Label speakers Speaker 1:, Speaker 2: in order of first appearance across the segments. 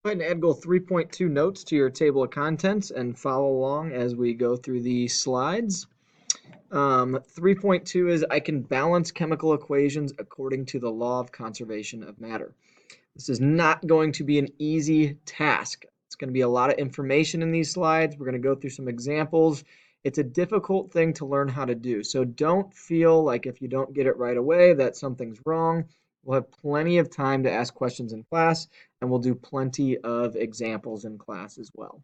Speaker 1: Go ahead and add goal 3.2 notes to your table of contents and follow along as we go through the slides. 3.2 is I can balance chemical equations according to the law of conservation of matter. This is not going to be an easy task. It's going to be a lot of information in these slides. We're going to go through some examples. It's a difficult thing to learn how to do. So don't feel like if you don't get it right away that something's wrong. We'll have plenty of time to ask questions in class, and we'll do plenty of examples in class as well.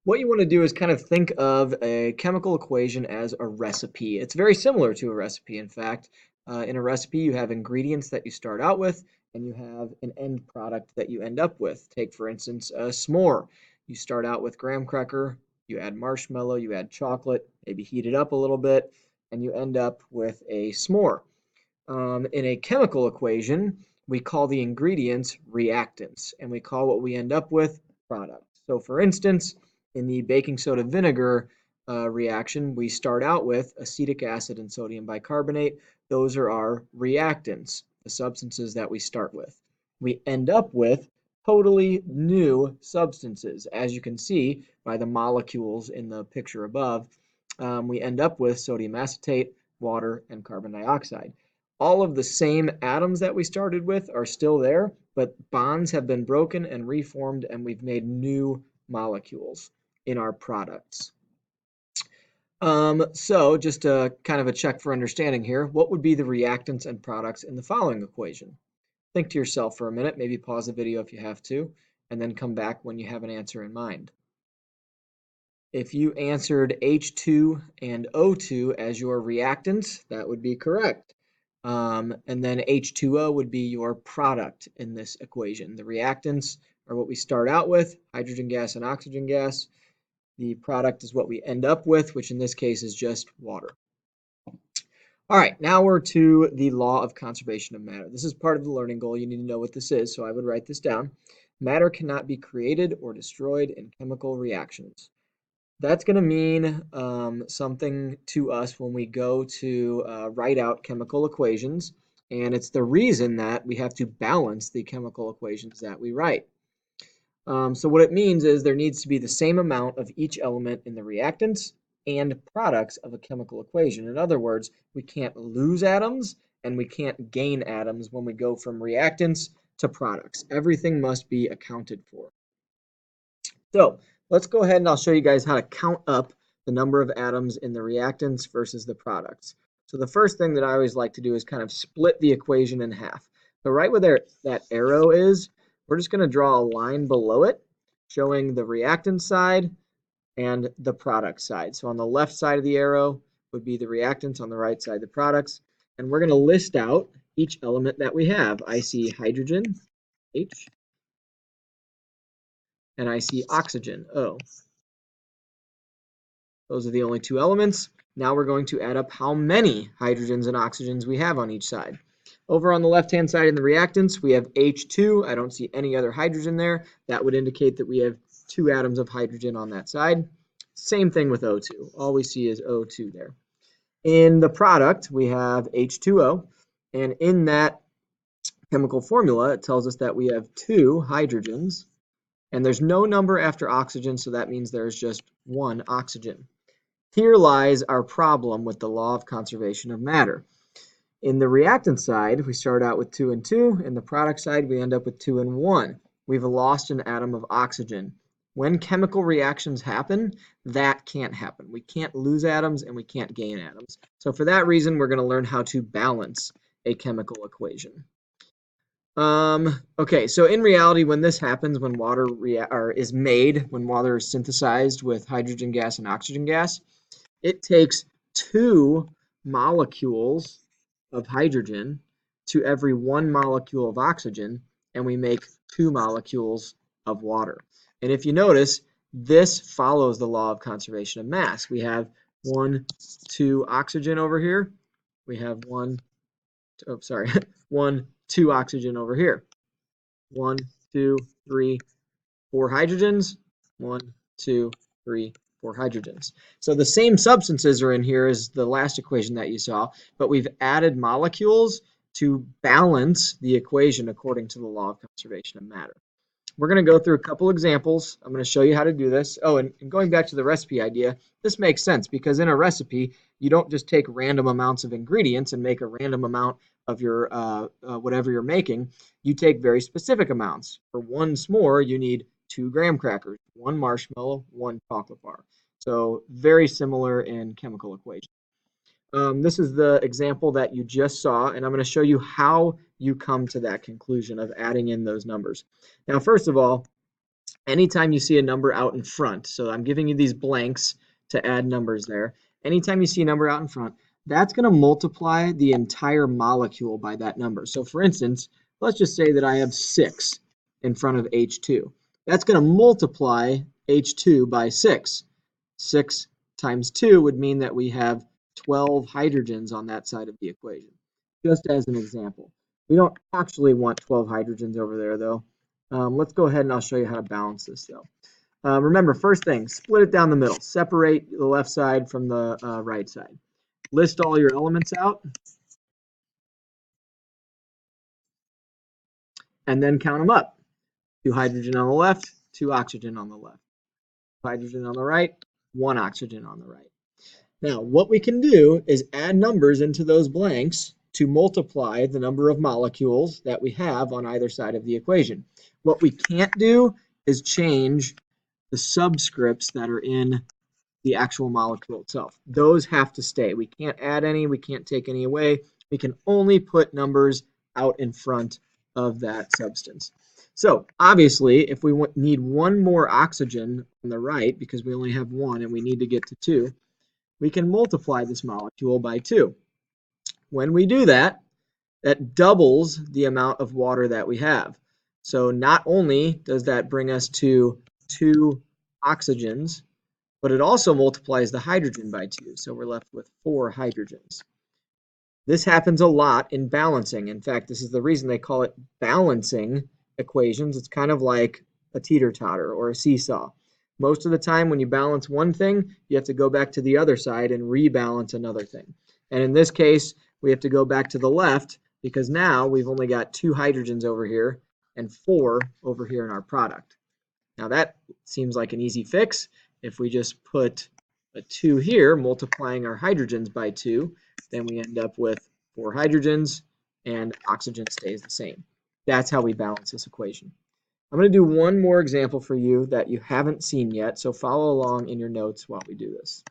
Speaker 1: What you want to do is kind of think of a chemical equation as a recipe. It's very similar to a recipe, in fact. In a recipe, you have ingredients that you start out with, and you have an end product that you end up with. Take, for instance, a s'more. You start out with graham cracker, you add marshmallow, you add chocolate, maybe heat it up a little bit, and you end up with a s'more. In a chemical equation, we call the ingredients reactants, and we call what we end up with product. So, for instance, in the baking soda vinegar reaction, we start out with acetic acid and sodium bicarbonate. Those are our reactants, the substances that we start with. We end up with totally new substances. As you can see by the molecules in the picture above, we end up with sodium acetate, water, and carbon dioxide. All of the same atoms that we started with are still there, but bonds have been broken and reformed, and we've made new molecules in our products. So just a kind of a check for understanding here, what would be the reactants and products in the following equation? Think to yourself for a minute, maybe pause the video if you have to, and then come back when you have an answer in mind. If you answered H2 and O2 as your reactants, that would be correct. And then H2O would be your product in this equation. The reactants are what we start out with, hydrogen gas and oxygen gas. The product is what we end up with, which in this case is just water. All right, now we're to the law of conservation of matter. This is part of the learning goal. You need to know what this is, so I would write this down. Matter cannot be created or destroyed in chemical reactions. That's going to mean something to us when we go to write out chemical equations, and it's the reason that we have to balance the chemical equations that we write. So what it means is there needs to be the same amount of each element in the reactants and products of a chemical equation. In other words, we can't lose atoms and we can't gain atoms when we go from reactants to products. Everything must be accounted for. So let's go ahead and I'll show you guys how to count up the number of atoms in the reactants versus the products. So the first thing that I always like to do is kind of split the equation in half. So right where that arrow is, we're just going to draw a line below it showing the reactant side and the product side. So on the left side of the arrow would be the reactants, on the right side the products. And we're going to list out each element that we have. I see hydrogen, H, and I see oxygen, O. Those are the only two elements. Now we're going to add up how many hydrogens and oxygens we have on each side. Over on the left-hand side in the reactants, we have H2. I don't see any other hydrogen there. That would indicate that we have 2 atoms of hydrogen on that side. Same thing with O2. All we see is O2 there. In the product, we have H2O. And in that chemical formula, it tells us that we have 2 hydrogens. And there's no number after oxygen, so that means there's just 1 oxygen. Here lies our problem with the law of conservation of matter. In the reactant side, we start out with 2 and 2. In the product side, we end up with 2 and 1. We've lost an atom of oxygen. When chemical reactions happen, that can't happen. We can't lose atoms and we can't gain atoms. So for that reason, we're going to learn how to balance a chemical equation. Okay, so in reality, when this happens, when water is made, when water is synthesized with hydrogen gas and oxygen gas, it takes 2 molecules of hydrogen to every 1 molecule of oxygen, and we make 2 molecules of water. And if you notice, this follows the law of conservation of mass. We have 1, 2 oxygen over here. We have 1, 2 oxygen over here. 1, 2, 3, 4 hydrogens. 1, 2, 3, 4 hydrogens. So the same substances are in here as the last equation that you saw, but we've added molecules to balance the equation according to the law of conservation of matter. We're going to go through a couple examples. I'm going to show you how to do this. Oh, and going back to the recipe idea, this makes sense because in a recipe, you don't just take random amounts of ingredients and make a random amount of your whatever you're making. You take very specific amounts. For one s'more, you need 2 graham crackers, 1 marshmallow, 1 chocolate bar. So very similar in chemical equation. This is the example that you just saw, and I'm going to show you how you come to that conclusion of adding in those numbers. Now, first of all, anytime you see a number out in front, so I'm giving you these blanks to add numbers there. Anytime you see a number out in front, that's going to multiply the entire molecule by that number. So for instance, let's just say that I have 6 in front of H2. That's going to multiply H2 by 6. 6 times 2 would mean that we have 12 hydrogens on that side of the equation, just as an example. We don't actually want 12 hydrogens over there, though. Let's go ahead and I'll show you how to balance this, though. Remember, first thing, split it down the middle. Separate the left side from the right side. List all your elements out. And then count them up. 2 hydrogen on the left, 2 oxygen on the left. 2 hydrogen on the right, 1 oxygen on the right. Now, what we can do is add numbers into those blanks to multiply the number of molecules that we have on either side of the equation. What we can't do is change the subscripts that are in the actual molecule itself. Those have to stay. We can't add any, we can't take any away. We can only put numbers out in front of that substance. So obviously, if we need 1 more oxygen on the right, because we only have 1 and we need to get to 2, we can multiply this molecule by 2. When we do that, that doubles the amount of water that we have. So not only does that bring us to 2 oxygens, but it also multiplies the hydrogen by 2. So we're left with 4 hydrogens. This happens a lot in balancing. In fact, this is the reason they call it balancing equations. It's kind of like a teeter-totter or a seesaw. Most of the time when you balance one thing, you have to go back to the other side and rebalance another thing. And in this case, we have to go back to the left because now we've only got 2 hydrogens over here and 4 over here in our product. Now that seems like an easy fix. If we just put a 2 here, multiplying our hydrogens by 2, then we end up with 4 hydrogens and oxygen stays the same. That's how we balance this equation. I'm going to do one more example for you that you haven't seen yet, so follow along in your notes while we do this.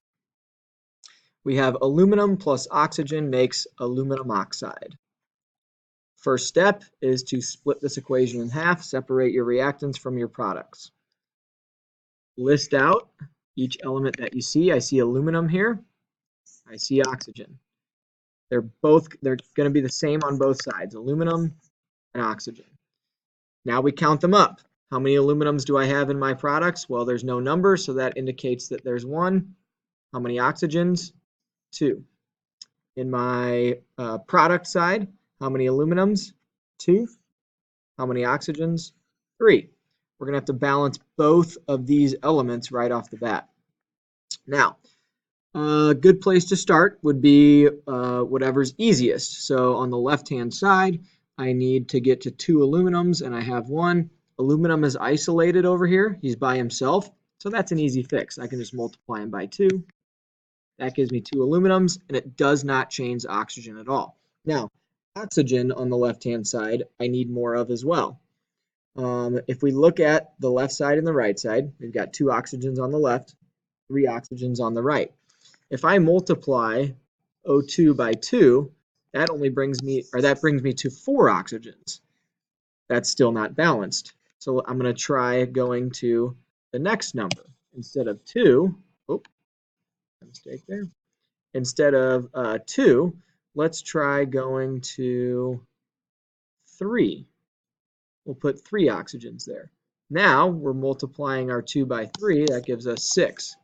Speaker 1: We have aluminum plus oxygen makes aluminum oxide. First step is to split this equation in half, separate your reactants from your products. List out each element that you see. I see aluminum here. I see oxygen. They're going to be the same on both sides, aluminum and oxygen. Now we count them up. How many aluminums do I have in my products? Well, there's no number, so that indicates that there's 1. How many oxygens? 2. In my product side, how many aluminums? 2. How many oxygens? 3. We're going to have to balance both of these elements right off the bat. Now, a good place to start would be whatever's easiest. So on the left-hand side, I need to get to 2 aluminums, and I have 1. Aluminum is isolated over here. He's by himself, so that's an easy fix. I can just multiply him by 2. That gives me 2 aluminums, and it does not change oxygen at all. Now, oxygen on the left-hand side, I need more of as well. If we look at the left side and the right side, we've got 2 oxygens on the left, 3 oxygens on the right. If I multiply O2 by 2, that brings me to 4 oxygens. That's still not balanced. So I'm going to try going to the next number. Instead of 2, mistake there. Instead of 2, let's try going to 3. We'll put 3 oxygens there. Now we're multiplying our 2 by 3. That gives us 6.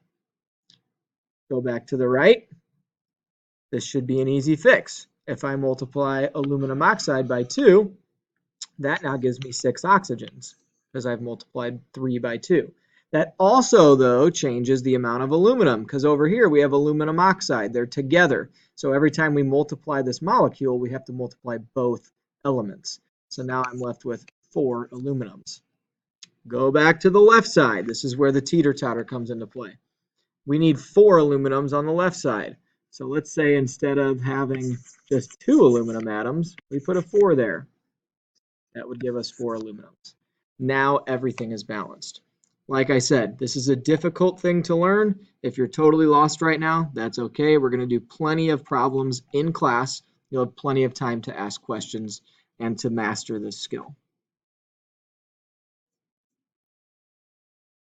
Speaker 1: Go back to the right. This should be an easy fix. If I multiply aluminum oxide by 2, that now gives me 6 oxygens because I've multiplied 3 by 2. That also, though, changes the amount of aluminum, because over here we have aluminum oxide. They're together. So every time we multiply this molecule, we have to multiply both elements. So now I'm left with 4 aluminums. Go back to the left side. This is where the teeter-totter comes into play. We need 4 aluminums on the left side. So let's say instead of having just 2 aluminum atoms, we put a 4 there. That would give us 4 aluminums. Now everything is balanced. Like I said, this is a difficult thing to learn. If you're totally lost right now, that's okay. We're going to do plenty of problems in class. You'll have plenty of time to ask questions and to master this skill.